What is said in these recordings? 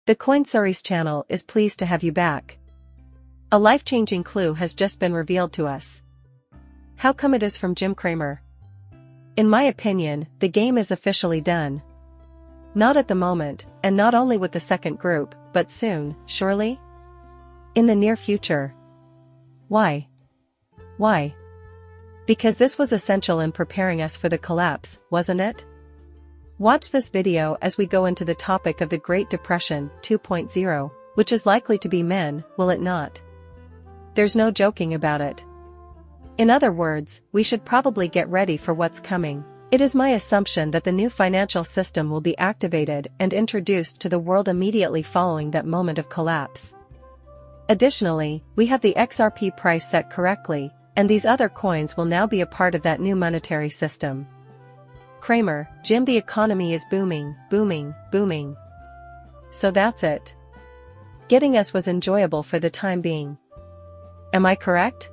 The Coinsaurus channel is pleased to have you back. A life-changing clue has just been revealed to us. How come it is from Jim Cramer? In my opinion, the game is officially done. Not at the moment, and not only with the second group, but soon, surely? In the near future. Why? Why? Because this was essential in preparing us for the collapse, wasn't it? Watch this video as we go into the topic of the Great Depression 2.0, which is likely to be men, will it not? There's no joking about it. In other words, we should probably get ready for what's coming. It is my assumption that the new financial system will be activated and introduced to the world immediately following that moment of collapse. Additionally, we have the XRP price set correctly, and these other coins will now be a part of that new monetary system. Cramer, Jim, the economy is booming, booming, booming. So that's it. Getting us was enjoyable for the time being. Am I correct?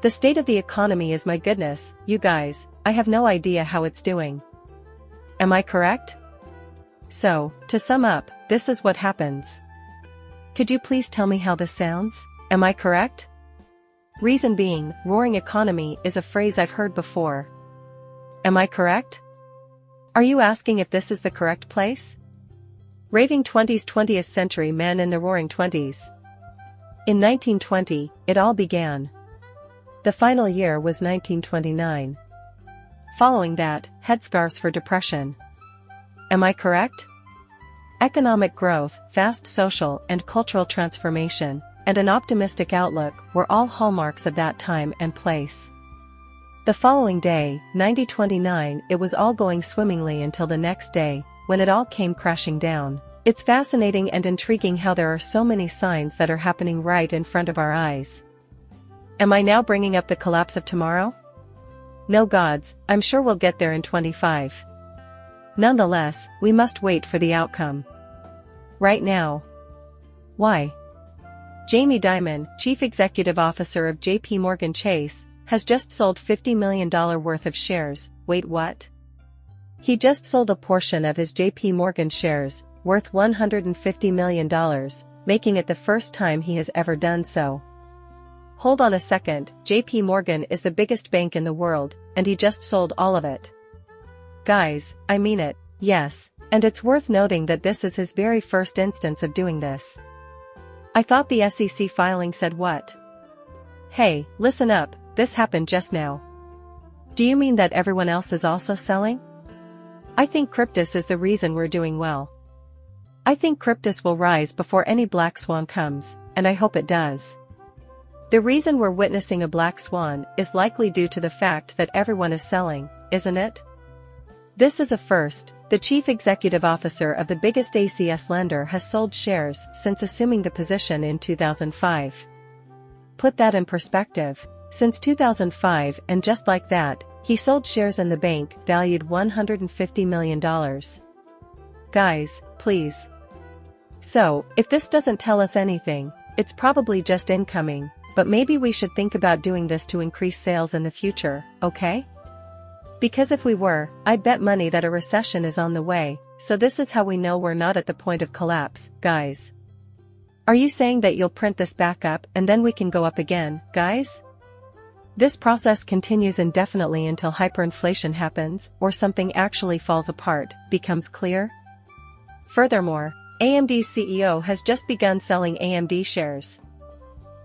The state of the economy is, my goodness, you guys, I have no idea how it's doing. Am I correct? So, to sum up, this is what happens. Could you please tell me how this sounds? Am I correct? Reason being, roaring economy is a phrase I've heard before. Am I correct? Are you asking if this is the correct place? Raving 20s, 20th century men in the roaring 20s. In 1920, it all began. The final year was 1929. Following that, headscarves for depression. Am I correct? Economic growth, fast social and cultural transformation, and an optimistic outlook were all hallmarks of that time and place. The following day, 1929, it was all going swimmingly until the next day, when it all came crashing down. It's fascinating and intriguing how there are so many signs that are happening right in front of our eyes. Am I now bringing up the collapse of tomorrow? No gods, I'm sure we'll get there in 25. Nonetheless, we must wait for the outcome. Right now. Why? Jamie Dimon, Chief Executive Officer of J.P. Morgan Chase, has just sold $50 million worth of shares. Wait, what? He just sold a portion of his J.P. Morgan shares, worth $150 million, making it the first time he has ever done so. Hold on a second, J.P. Morgan is the biggest bank in the world, and he just sold all of it. Guys, I mean it, yes, and it's worth noting that this is his very first instance of doing this. I thought the SEC filing said what? Hey, listen up, this happened just now. Do you mean that everyone else is also selling? I think Cryptus is the reason we're doing well. I think Cryptus will rise before any black swan comes, and I hope it does. The reason we're witnessing a black swan is likely due to the fact that everyone is selling, isn't it? This is a first. The chief executive officer of the biggest ACS lender has sold shares since assuming the position in 2005. Put that in perspective. Since 2005, and just like that, he sold shares in the bank valued $150 million. Guys, please. So, if this doesn't tell us anything, it's probably just incoming, but maybe we should think about doing this to increase sales in the future, okay? Because if we were, I'd bet money that a recession is on the way, so this is how we know we're not at the point of collapse, guys. Are you saying that you'll print this back up and then we can go up again, guys? This process continues indefinitely until hyperinflation happens or something actually falls apart, becomes clear? Furthermore, AMD's CEO has just begun selling AMD shares.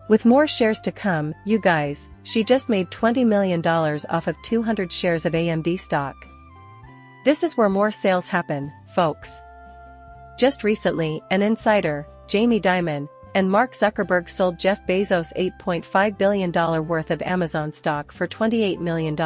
With more shares to come, you guys, she just made $20 million off of 200 shares of AMD stock. This is where more sales happen, folks. Just recently, an insider, Jamie Dimon, and Mark Zuckerberg sold Jeff Bezos' $8.5 billion worth of Amazon stock for $28 million.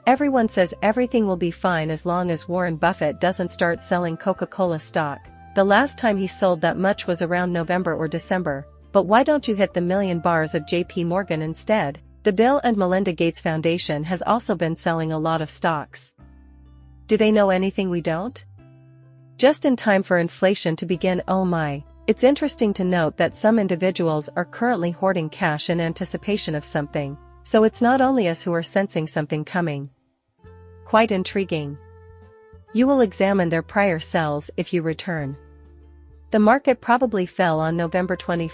Everyone says everything will be fine as long as Warren Buffett doesn't start selling Coca-Cola stock. The last time he sold that much was around November or December. But why don't you hit the million bars of J.P. Morgan instead? The Bill and Melinda Gates Foundation has also been selling a lot of stocks. Do they know anything we don't? Just in time for inflation to begin. Oh my. It's interesting to note that some individuals are currently hoarding cash in anticipation of something, so it's not only us who are sensing something coming. Quite intriguing. You will examine their prior sells if you return. The market probably fell on November 21,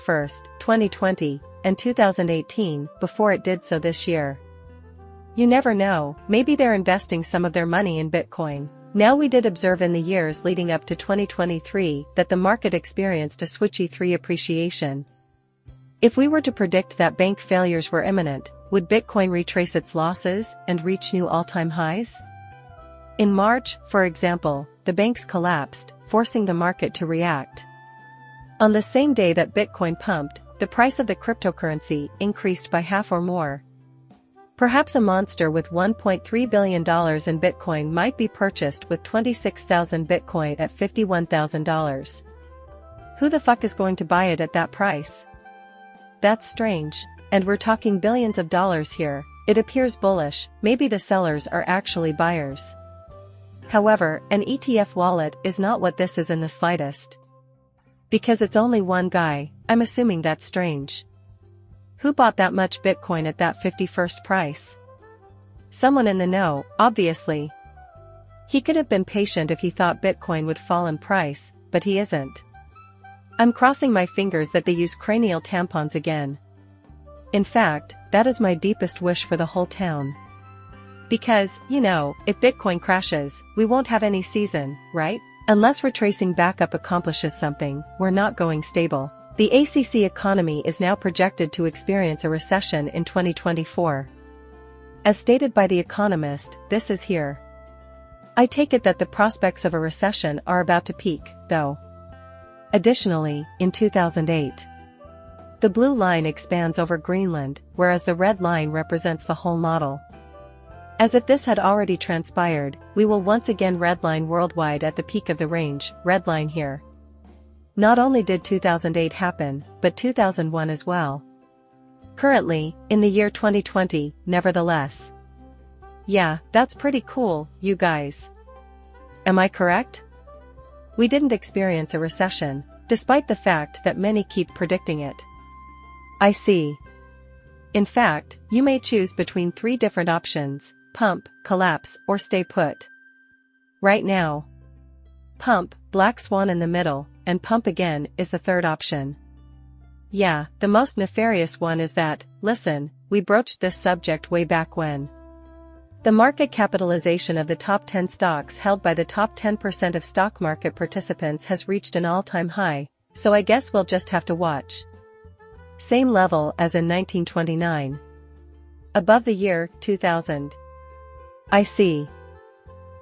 2020, and 2018 before it did so this year. You never know, maybe they're investing some of their money in Bitcoin. Now we did observe in the years leading up to 2023 that the market experienced a switchy 3 appreciation. If we were to predict that bank failures were imminent, would Bitcoin retrace its losses and reach new all-time highs? In March, for example, the banks collapsed, forcing the market to react. On the same day that Bitcoin pumped, the price of the cryptocurrency increased by half or more. Perhaps a monster with $1.3 billion in Bitcoin might be purchased with 26,000 Bitcoin at $51,000. Who the fuck is going to buy it at that price? That's strange. And we're talking billions of dollars here. It appears bullish, maybe the sellers are actually buyers. However, an ETF wallet is not what this is in the slightest. Because it's only one guy, I'm assuming that's strange. Who bought that much Bitcoin at that 51st price? Someone in the know, obviously. He could have been patient if he thought Bitcoin would fall in price, but he isn't. I'm crossing my fingers that they use cranial tampons again. In fact, that is my deepest wish for the whole town. Because, you know, if Bitcoin crashes, we won't have any season, right? Unless retracing back up accomplishes something, we're not going stable. The ACC economy is now projected to experience a recession in 2024. As stated by The Economist, this is here. I take it that the prospects of a recession are about to peak, though. Additionally, in 2008, the blue line expands over Greenland, whereas the red line represents the whole model. As if this had already transpired, we will once again redline worldwide at the peak of the range, redline here. Not only did 2008 happen, but 2001 as well. Currently, in the year 2020, nevertheless. Yeah, that's pretty cool, you guys. Am I correct? We didn't experience a recession, despite the fact that many keep predicting it. I see. In fact, you may choose between 3 different options: pump, collapse, or stay put. Right now. Pump, black swan in the middle, and pump again is the third option. Yeah, the most nefarious one is that, listen, we broached this subject way back when. The market capitalization of the top 10 stocks held by the top 10% of stock market participants has reached an all-time high, so I guess we'll just have to watch. Same level as in 1929. Above the year 2000. I see.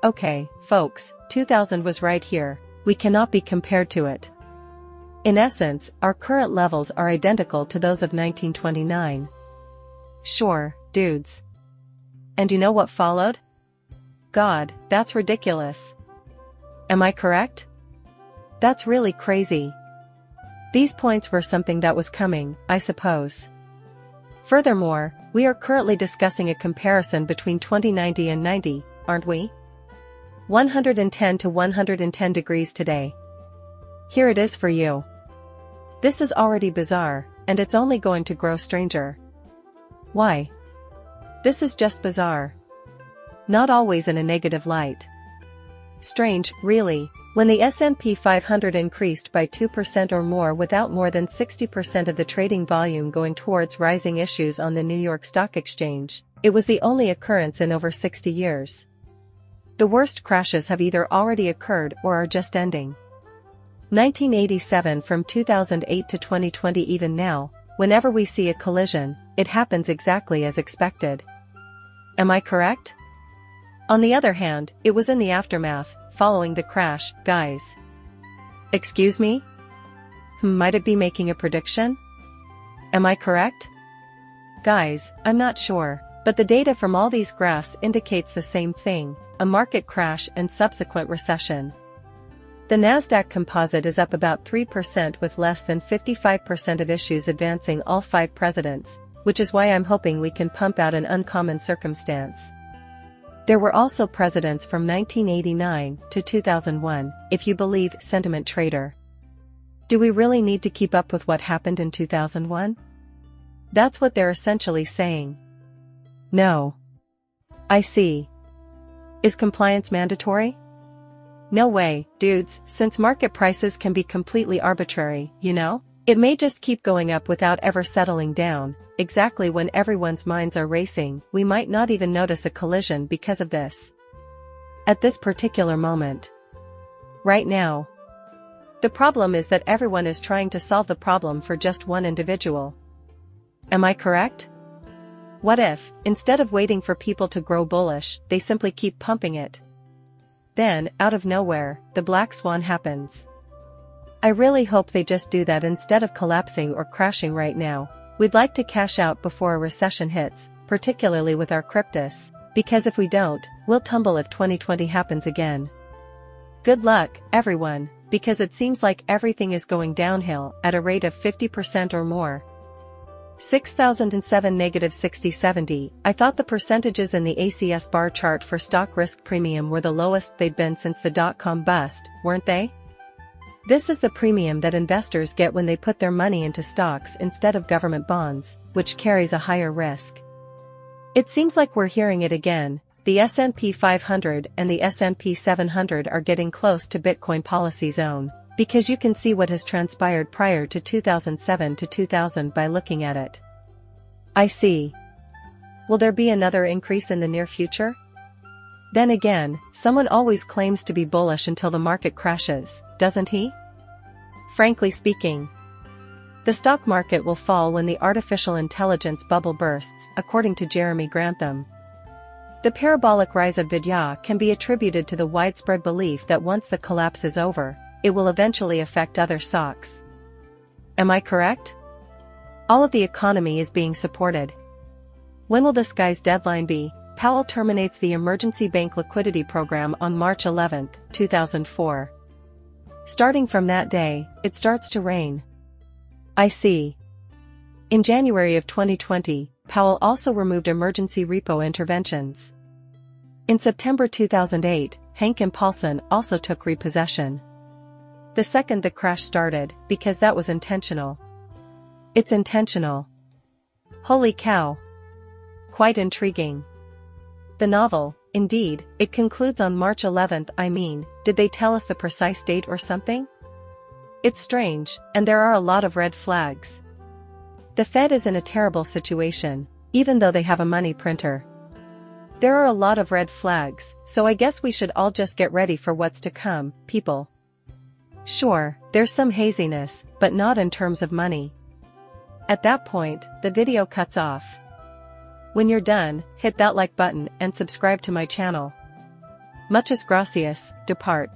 Okay, folks, 2000 was right here. We cannot be compared to it. In essence, our current levels are identical to those of 1929. Sure, dudes. And you know what followed? God, that's ridiculous. Am I correct? That's really crazy. These points were something that was coming, I suppose. Furthermore, we are currently discussing a comparison between 2090 and 90, aren't we? 110 to 110 degrees today. Here it is for you. This is already bizarre, and it's only going to grow stranger. Why? This is just bizarre. Not always in a negative light. Strange, really, when the S&P 500 increased by 2% or more without more than 60% of the trading volume going towards rising issues on the New York Stock Exchange, it was the only occurrence in over 60 years. The worst crashes have either already occurred or are just ending. 1987 from 2008 to 2020 even now, whenever we see a collision, it happens exactly as expected. Am I correct? On the other hand, it was in the aftermath, following the crash, guys. Excuse me? Might it be making a prediction? Am I correct? Guys, I'm not sure, but the data from all these graphs indicates the same thing, a market crash and subsequent recession. The Nasdaq Composite is up about 3% with less than 55% of issues advancing all 5 presidents, which is why I'm hoping we can pump out an uncommon circumstance. There were also presidents from 1989 to 2001, if you believe Sentiment Trader. Do we really need to keep up with what happened in 2001? That's what they're essentially saying. No. I see. Is compliance mandatory? No way, dudes, since market prices can be completely arbitrary, you know? It may just keep going up without ever settling down. Exactly when everyone's minds are racing, we might not even notice a collision because of this. At this particular moment. Right now. The problem is that everyone is trying to solve the problem for just one individual. Am I correct? What if, instead of waiting for people to grow bullish, they simply keep pumping it? Then, out of nowhere, the black swan happens. I really hope they just do that instead of collapsing or crashing right now. We'd like to cash out before a recession hits, particularly with our cryptos, because if we don't, we'll tumble if 2020 happens again. Good luck, everyone, because it seems like everything is going downhill at a rate of 50% or more. 6007 -6070. I thought the percentages in the ACS bar chart for stock risk premium were the lowest they'd been since the dot-com bust, weren't they? This is the premium that investors get when they put their money into stocks instead of government bonds, which carries a higher risk. It seems like we're hearing it again. The S&P 500 and the S&P 700 are getting close to Bitcoin policy zone, because you can see what has transpired prior to 2007 to 2000 by looking at it. I see. Will there be another increase in the near future? Then again, someone always claims to be bullish until the market crashes, doesn't he? Frankly speaking, the stock market will fall when the artificial intelligence bubble bursts, according to Jeremy Grantham. The parabolic rise of Vidya can be attributed to the widespread belief that once the collapse is over, it will eventually affect other stocks. Am I correct? All of the economy is being supported. When will this guy's deadline be? Powell terminates the emergency bank liquidity program on March 11, 2004. Starting from that day, it starts to rain. I see. In January of 2020, Powell also removed emergency repo interventions. In September 2008, Hank and Paulson also took repossession. The second the crash started, because that was intentional. It's intentional. Holy cow. Quite intriguing. The novel, indeed, it concludes on March 11th. I mean, did they tell us the precise date or something? It's strange, and there are a lot of red flags. The Fed is in a terrible situation, even though they have a money printer. There are a lot of red flags, so I guess we should all just get ready for what's to come, people. Sure, there's some haziness, but not in terms of money. At that point, the video cuts off. When you're done, hit that like button and subscribe to my channel. Muchas gracias, depart.